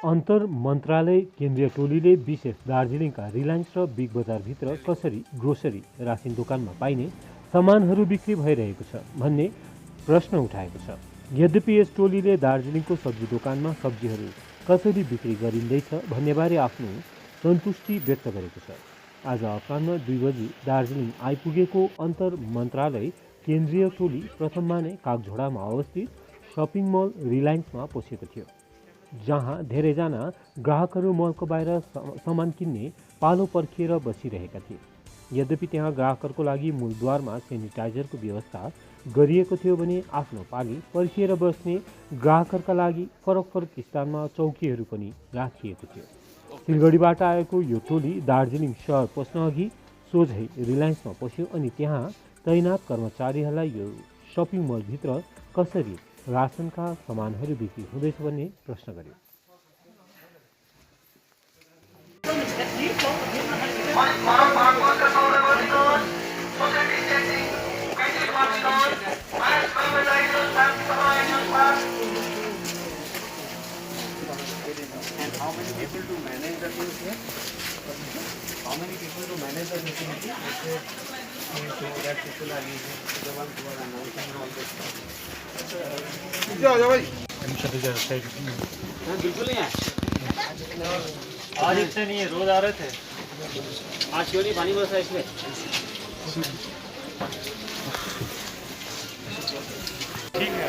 अन्तर मन्त्रालय केन्द्रीय टोलीले विशेष दार्जिलिङका रिलायन्स र बिग बजारभित्र कसरी ग्रोसरी रासिन दोकानमा पाइने सामानहरू बिक्री भइरहेको छ भन्ने प्रश्न उठाएको छ। यद्यपि यस टोलीले दार्जिलिङको सब्जी दोकानमा सब्जीहरू कसरी बिक्री गरिँदैछ भन्नेबारे आफ्नो सन्तुष्टि व्यक्त गरेको छ। आज अपराह्न 2 बजी दार्जिलिङ आइपुगेको अन्तर मन्त्रालय केन्द्रीय टोली प्रथममा नै कागझोडामा अवस्थित सपिङ मल रिलायन्समा पसेको थियो, जहाँ धेरैजना ग्राहकहरू मलको बाहिर सामान किन्ने पालो पर्खिएर बसिरहेका थिए। यद्यपि त्यहाँ ग्राहकहरूको लागि मूलद्वारमा सेनिटाइजरको व्यवस्था गरिएको थियो भने आफ्नो पाली पर्खिएर बस्ने ग्राहकहरूका लागि फरक फरक स्थानमा चौकीहरू पनि राखिएको थियो। सिलगढीबाट आएको यो टोली दार्जिलिङ सहर पस्न अघि सोझै रिलायन्समा पस्यो अनि त्यहाँ तैनात कर्मचारीहरूलाई यो सपिङ मलभित्र कसरी रासनका सामानहरू बिक्री हुँदैछ भन्ने प्रश्न गर्यो। And how many people to manage the things here? How many people to manage the vicinity? So that people are using the ones who are announcing all this stuff. बिल्कुल नहीं है। आज इतने नहीं है, रोज आ रहे थे। आज क्यों नहीं पानी बरसा इसमें? ठीक है।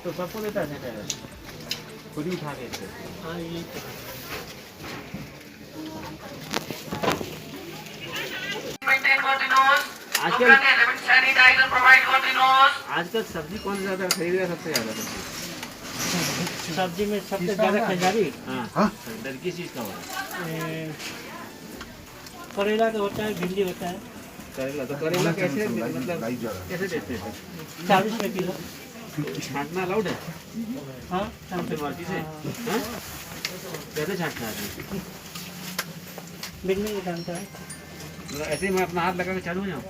तो सबको देता है खुद ही उठा के। हाँ ये आजकल सब्जी कौन सा ज्यादा खरीद रहा है? सबसे ज्यादा सब्जी में सबसे ज्यादा खरीदारी खरीदारी किस चीज का होता है? करेला का होता है, भिंडी होता है। करेला तो करेला कैसे मतलब कैसे देते हैं? 40 रुपए किलो। छांटना अलाउड है? हाँ मर्जी से। कैसे छांटना है? भिंडी निकालता है ऐसे ही मैं अपना हाथ लगा के चालू हो जाऊँ?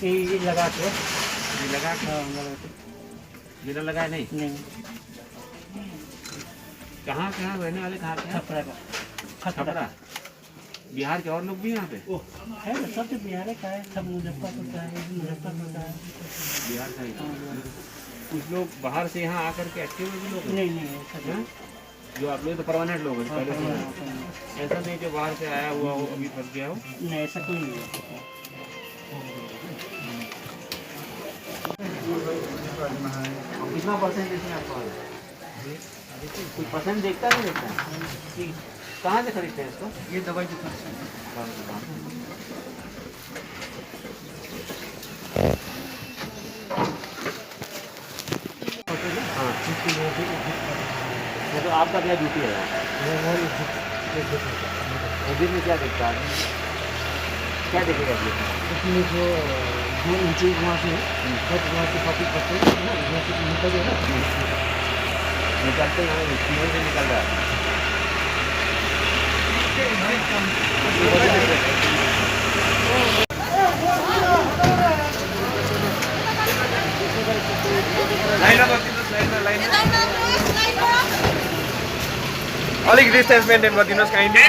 ये लगा के बिना लगाए नहीं। कहाँ रहने वाले? कहाँ के? छपरा। बिहार के और लोग भी यहाँ पे है ना? सब तो बिहार का है, सब मुजफ्फरपुर का है, बिहार का ही। कुछ लोग बाहर से यहाँ आकर के एक्टिव भी लोग नहीं जो आप लोग तो परमानेंट लोग हैं पहले से। ऐसा नहीं जो बाहर से आया हुआ हो अभी फंस गया हो? नहीं ऐसा कोई नहीं है। कितना परसेंट इसमें आपको कुछ परसेंट देखता नहीं देखता? कहाँ से खरीदते हैं इसको? ये दवाई दुकान से। हाँ तो आपका क्या ड्यूटी है? दिन में क्या देखता है? क्या देखेगा इसमें? जो नीचे वहाँ से निकलते हैं निकल रहा है। अलिक डिस्टेन्स मेन्टेन गरिदिनुहोस् काइन्डली।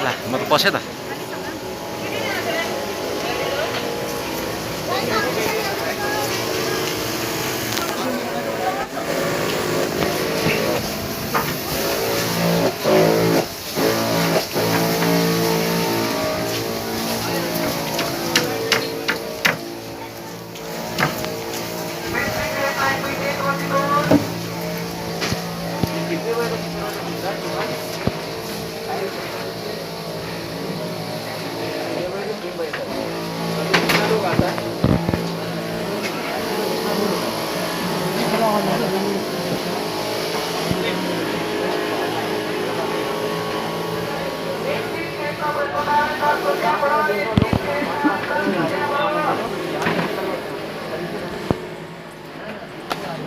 ल म त पसेँ त।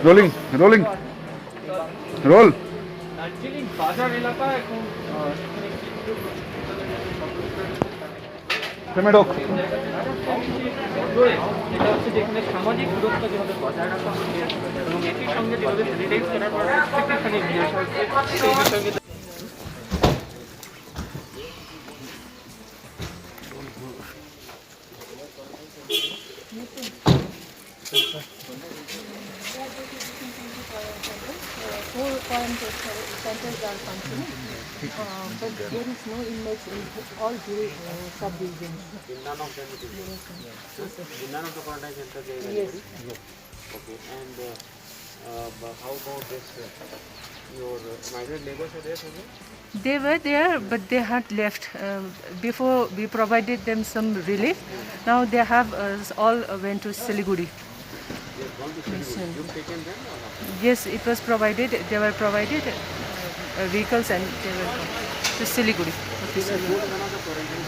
Rolling, rolling, roll. দার্জিলিং বাজার এলাকা এখন Payment hook. এটা হচ্ছে যেখানে সামাজিক দূরত্ব যেভাবে বজায় রাখা হচ্ছে এবং এটির সঙ্গে যেভাবে স্যানিটাইজ করার পর প্রত্যেকখানে নিয়ে আসা হচ্ছে সেই বিষয়ে Four quarantine centers are functioning, but there is no inmates in all sub-divisions. In none of them it is there. In none of the quarantine centers there is Yes. anybody? Okay, and how about this, your migrant laborers are there somewhere? They were there, but they had left. Before we provided them some relief. Now they have all went to Siliguri. They have gone to Siliguri. You've taken them or not? Yes, it was provided. They were provided vehicles and they were gone to Siliguri. Go to one of the quarantine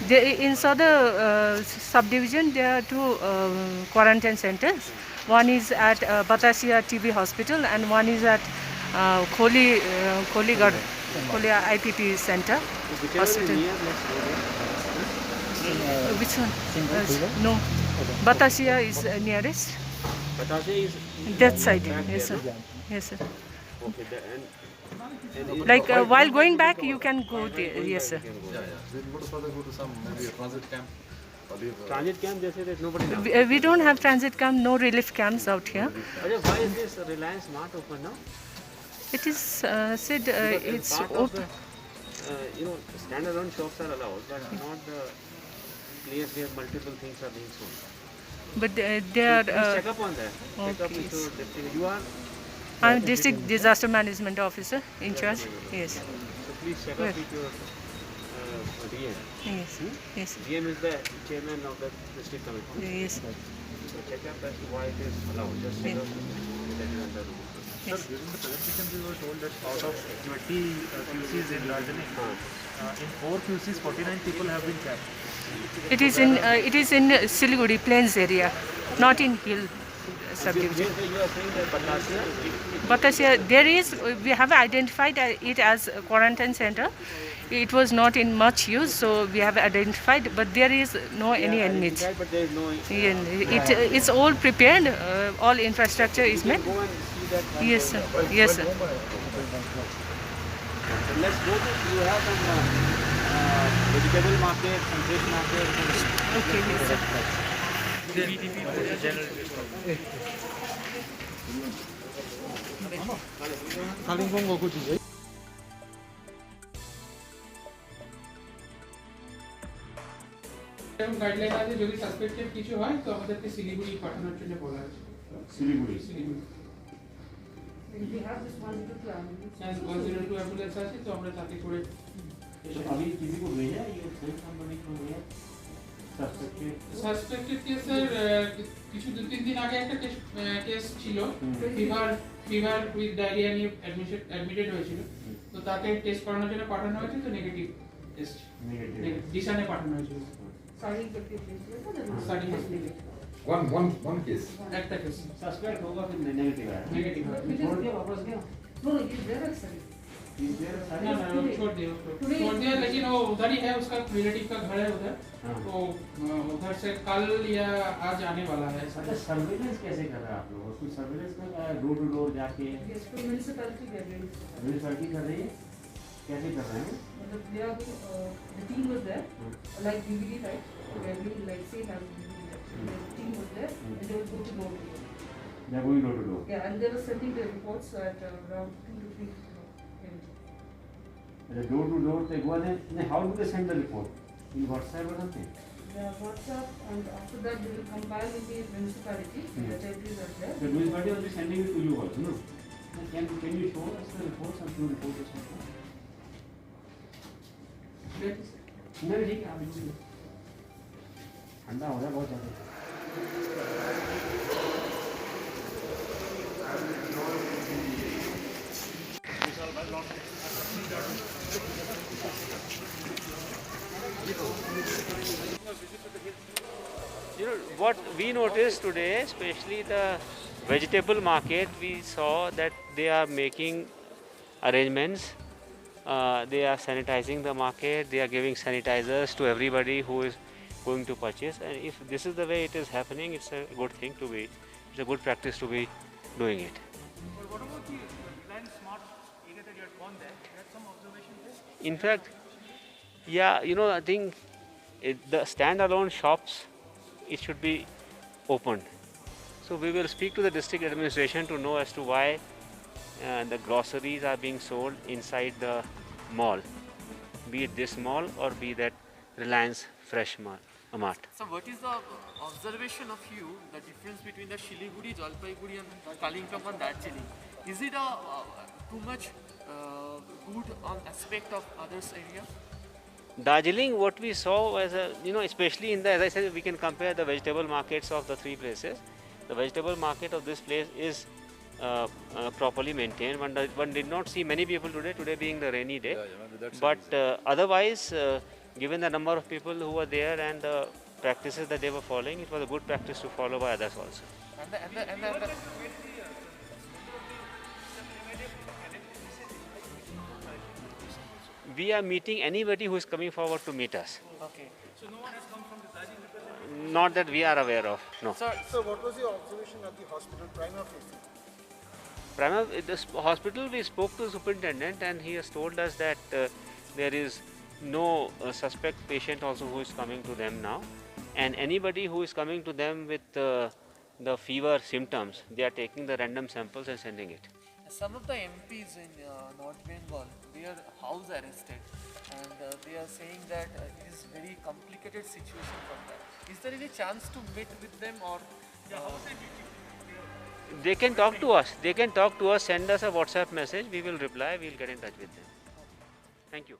centers. In Sada subdivision, there are two quarantine centers. One is at Batasia TB Hospital and one is at Koligad IPP Center Whichever is Hospital. near, let's go there. Which one? No, Batasia is nearest. Batasia is That side. back Yes, there, sir. Yes, sir. no? Okay, and Like while going back, you can go there. Yes, sir. We would further go to some maybe a transit camp. Transit camp, they say there's nobody now. We don't have transit camp, no relief camps out here. Ajay, why is this Reliance not open now? It is said Because as it's part of open. the, standalone shops are allowed, but not the place where multiple things are being sold. But they are. Please check up on that. Check up okay. with your district. You are, I'm district disaster management officer in charge. Yes, so please check Where? up with your DM. yes, yes, DM is the chairman of the district committee. yes, So check up as to why it is allowed. Just check Yeah. up that is under rule. yes. During the presentation, we were told that out of 20 QCs in Darjeeling, in 4 QCs, 49 people have been capped. It is in Siliguri Plains area, not in Hill subdivision. So you are saying that Batasia, Batasia, there is. We have identified it as a quarantine center. It was not in much use, so we have identified. But there is no any inmates. but there is no. It's all prepared. All infrastructure is met. Go and see that. Yes, sir. Yes, sir. Let's go to. You have some vegetable market, some fish market. Okay, yes, sir. Kalimpong গো কুচি এরকম guideline আছে যদি suspected কিছু হয় তো আমাদেরকে শিলিগুড়ি পাঠানোর জন্য বলা আছে Siliguri. Siliguri We have this 102 ambulance. 102 ambulance আছে তো আমরা তাতে করে So अभी किसी को भेजा ये सेंट कंपनी को भेजा सस्पेक्टेड সাসপেক্টেড কেসের কিছু 2-3 দিন আগে একটা কেস ছিল ফিভার উইথ ডায়রিয়া নিয়ে অ্যাডমিটেড হয়েছিল তো তাকে টেস্ট করানোর জন্য পাঠানো হয়েছে তো নেগেটিভ টেস্ট ডিসানে পাঠানো হয়েছিল Starting the treatment. স্টাডি হসপিটালে one case. একটা কেস सस्पेक्ट होगा फिर नेगेटिव आया नेगेटिव है छोड़ दिया वापस गया No, he's there actually. इस देर सारी ना वो छोड़ दिया लेकिन वो उधर ही है उसका रिलेटिव का घर है उधर हाँ। तो उधर से कल या आज आने वाला है ऐसा अच्छा सर्वेलेंस कैसे कर रहे हैं आप लोग उसको सर्वेलेंस में डोर टू डोर जाके Yes, for municipality we are doing. Municipality कर रही है कैसे कर रहे हैं Matlab, they are the team was there, like DVD type. We are doing like same as DVD type. The team was there and they would go to door to door. They are going door to door Yeah, and they were sending the reports at around 2 to 3 p.m. अच्छा door to door they go and how do they send the report in WhatsApp or something WhatsApp, and after that they will compile in the municipality. The territories are there. the municipality will be sending it to you also no can you show us the reports some few reports or something नहीं ठीक है आप इनको ठंडा हो रहा है बहुत ज़्यादा You know what we noticed today, especially the vegetable market, we saw that they are making arrangements. They are sanitizing the market. They are giving sanitizers to everybody who is going to purchase. And if this is the way it is happening, it's a good thing to be. It's a good practice to be doing it. But what about the Reliance Smart area that you had gone there? You had some observation there? In fact, yeah, you know, I think the standalone shops, it should be opened. So we will speak to the district administration to know as to why the groceries are being sold inside the mall, be it this mall or be that Reliance Fresh Mart. So what is the observation of you, the difference between the Shiliguri, Jalpaiguri and Kalimpong and Darjeeling? Is it a too much good on aspect of others area? Darjeeling, what we saw was, especially in the, as I said, we can compare the vegetable markets of the three places. The vegetable market of this place is properly maintained. One did not see many people today being the rainy day. But otherwise, given the number of people who were there and the practices that they were following, it was a good practice to follow by others also. We are meeting anybody who is coming forward to meet us. Okay. So no one has come from the Darjeeling? Not that we are aware of, no. So what was your observation at the hospital prima facie? This hospital, we spoke to the superintendent and he has told us that there is no suspect patient also who is coming to them now, and anybody who is coming to them with the fever symptoms, they are taking the random samples and sending it. Some of the MPs in North Bengal, they are house arrested, and they are saying that it is very complicated situation for them. Is there any chance to meet with them, or they can talk to us. They can talk to us, send us a WhatsApp message, we will reply, we will get in touch with them. Thank you.